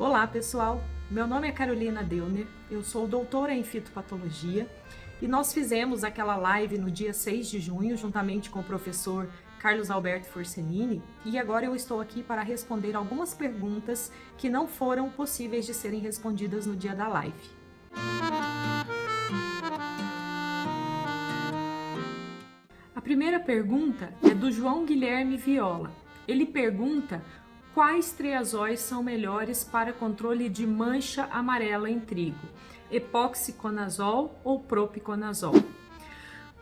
Olá pessoal, meu nome é Carolina Deuner, eu sou doutora em fitopatologia e nós fizemos aquela live no dia 6 de junho juntamente com o professor Carlos Alberto Forcellini e agora eu estou aqui para responder algumas perguntas que não foram possíveis de serem respondidas no dia da live. A primeira pergunta é do João Guilherme Viola. Ele pergunta quais triazóis são melhores para controle de mancha amarela em trigo, epoxiconazol ou propiconazol?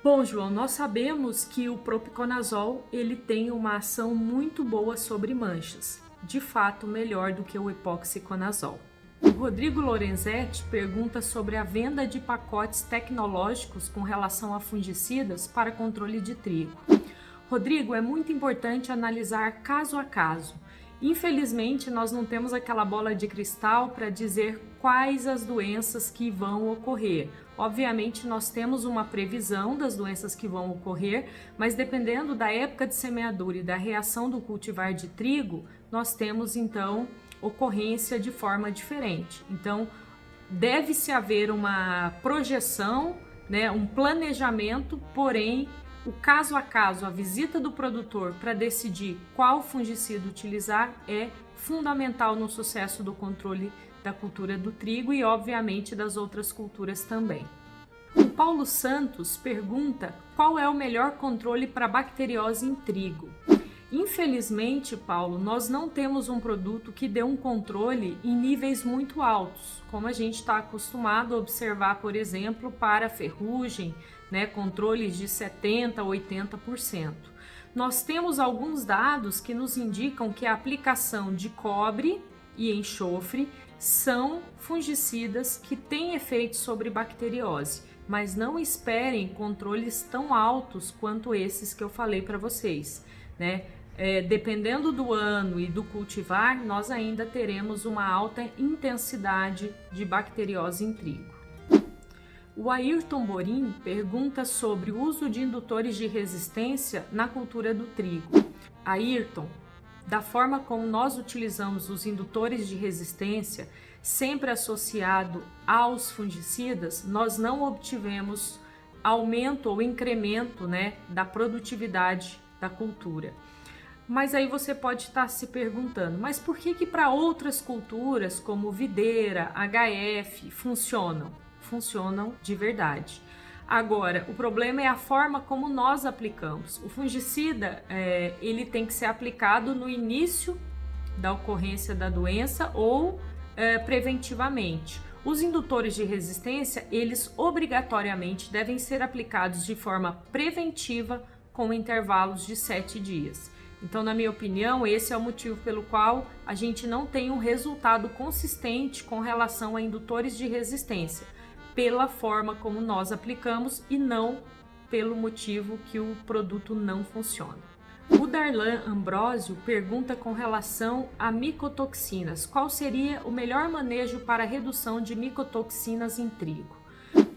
Bom, João, nós sabemos que o propiconazol ele tem uma ação muito boa sobre manchas, de fato melhor do que o epoxiconazol. O Rodrigo Lorenzetti pergunta sobre a venda de pacotes tecnológicos com relação a fungicidas para controle de trigo. Rodrigo, é muito importante analisar caso a caso. Infelizmente, nós não temos aquela bola de cristal para dizer quais as doenças que vão ocorrer. Obviamente, nós temos uma previsão das doenças que vão ocorrer, mas dependendo da época de semeadura e da reação do cultivar de trigo, nós temos então ocorrência de forma diferente. Então, deve-se haver uma projeção, um planejamento, porém, o caso a caso, a visita do produtor para decidir qual fungicida utilizar é fundamental no sucesso do controle da cultura do trigo e, obviamente, das outras culturas também. O Paulo Santos pergunta qual é o melhor controle para bacteriose em trigo. Infelizmente, Paulo, nós não temos um produto que dê um controle em níveis muito altos, como a gente está acostumado a observar, por exemplo, para ferrugem, controles de 70% a 80%. Nós temos alguns dados que nos indicam que a aplicação de cobre e enxofre são fungicidas que têm efeito sobre bacteriose, mas não esperem controles tão altos quanto esses que eu falei para vocês, dependendo do ano e do cultivar, nós ainda teremos uma alta intensidade de bacteriose em trigo. O Ayrton Borim pergunta sobre o uso de indutores de resistência na cultura do trigo. Ayrton, da forma como nós utilizamos os indutores de resistência, sempre associado aos fungicidas, nós não obtivemos aumento ou incremento da produtividade da cultura. Mas aí você pode estar se perguntando, mas por que para outras culturas como videira, HF, funcionam? Funcionam de verdade. Agora, o problema é a forma como nós aplicamos. O fungicida, ele tem que ser aplicado no início da ocorrência da doença ou preventivamente. Os indutores de resistência, eles obrigatoriamente devem ser aplicados de forma preventiva com intervalos de 7 dias. Então, na minha opinião, esse é o motivo pelo qual a gente não tem um resultado consistente com relação a indutores de resistência, pela forma como nós aplicamos e não pelo motivo que o produto não funciona. O Darlan Ambrosio pergunta com relação a micotoxinas. Qual seria o melhor manejo para a redução de micotoxinas em trigo?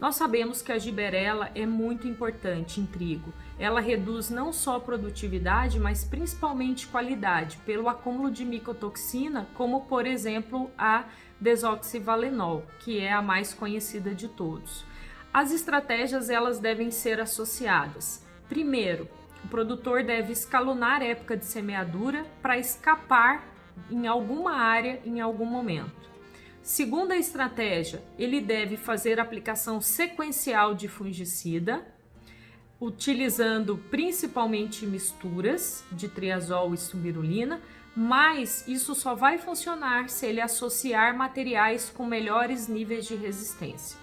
Nós sabemos que a giberela é muito importante em trigo. Ela reduz não só produtividade, mas principalmente qualidade, pelo acúmulo de micotoxina, como por exemplo a desoxivalenol, que é a mais conhecida de todos. As estratégias elas devem ser associadas. Primeiro, o produtor deve escalonar a época de semeadura para escapar em alguma área em algum momento. Segunda estratégia, ele deve fazer aplicação sequencial de fungicida, utilizando principalmente misturas de triazol e subirulina, mas isso só vai funcionar se ele associar materiais com melhores níveis de resistência.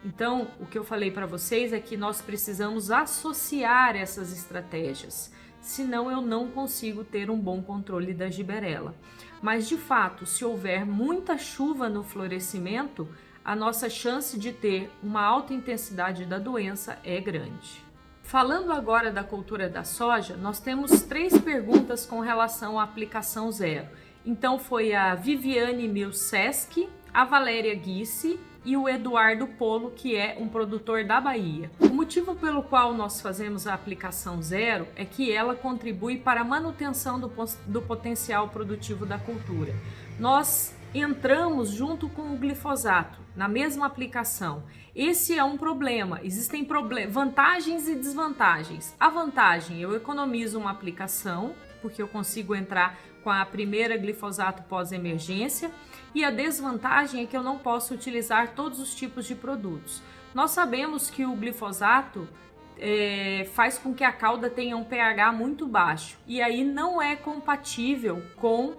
Então, o que eu falei para vocês é que nós precisamos associar essas estratégias, senão eu não consigo ter um bom controle da giberela. Mas, de fato, se houver muita chuva no florescimento, a nossa chance de ter uma alta intensidade da doença é grande. Falando agora da cultura da soja, nós temos 3 perguntas com relação à aplicação zero. Então, foi a Viviane Milseski, a Valéria Guissi e o Eduardo Polo, que é um produtor da Bahia. O motivo pelo qual nós fazemos a aplicação zero é que ela contribui para a manutenção do potencial produtivo da cultura. Nós entramos junto com o glifosato na mesma aplicação. Esse é um problema. Existem vantagens e desvantagens. A vantagem, eu economizo uma aplicação, porque eu consigo entrar com a primeira glifosato pós-emergência, e a desvantagem é que eu não posso utilizar todos os tipos de produtos. Nós sabemos que o glifosato faz com que a cauda tenha um pH muito baixo, e aí não é compatível com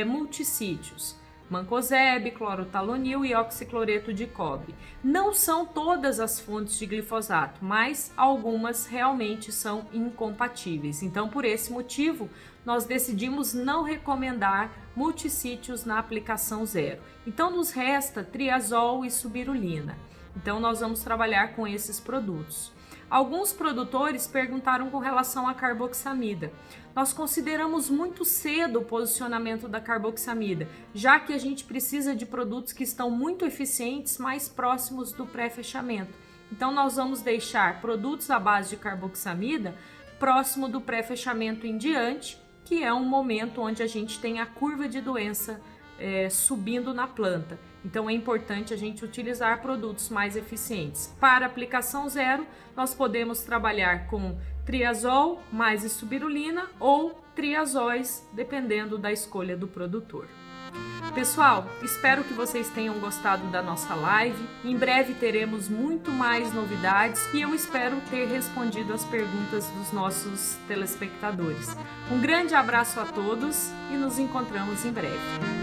multissítios. Mancozeb, clorotalonil e oxicloreto de cobre. Não são todas as fontes de glifosato, mas algumas realmente são incompatíveis. Então, por esse motivo, nós decidimos não recomendar multissítios na aplicação zero. Então, nos resta triazol e subirulina. Então, nós vamos trabalhar com esses produtos. Alguns produtores perguntaram com relação à carboxamida. Nós consideramos muito cedo o posicionamento da carboxamida, já que a gente precisa de produtos que estão muito eficientes, mais próximos do pré-fechamento. Então, nós vamos deixar produtos à base de carboxamida próximo do pré-fechamento em diante, que é um momento onde a gente tem a curva de doença subindo na planta. Então é importante a gente utilizar produtos mais eficientes. Para aplicação zero, nós podemos trabalhar com triazol mais subirulina ou triazóis, dependendo da escolha do produtor. Pessoal, espero que vocês tenham gostado da nossa live. Em breve teremos muito mais novidades e eu espero ter respondido as perguntas dos nossos telespectadores. Um grande abraço a todos e nos encontramos em breve.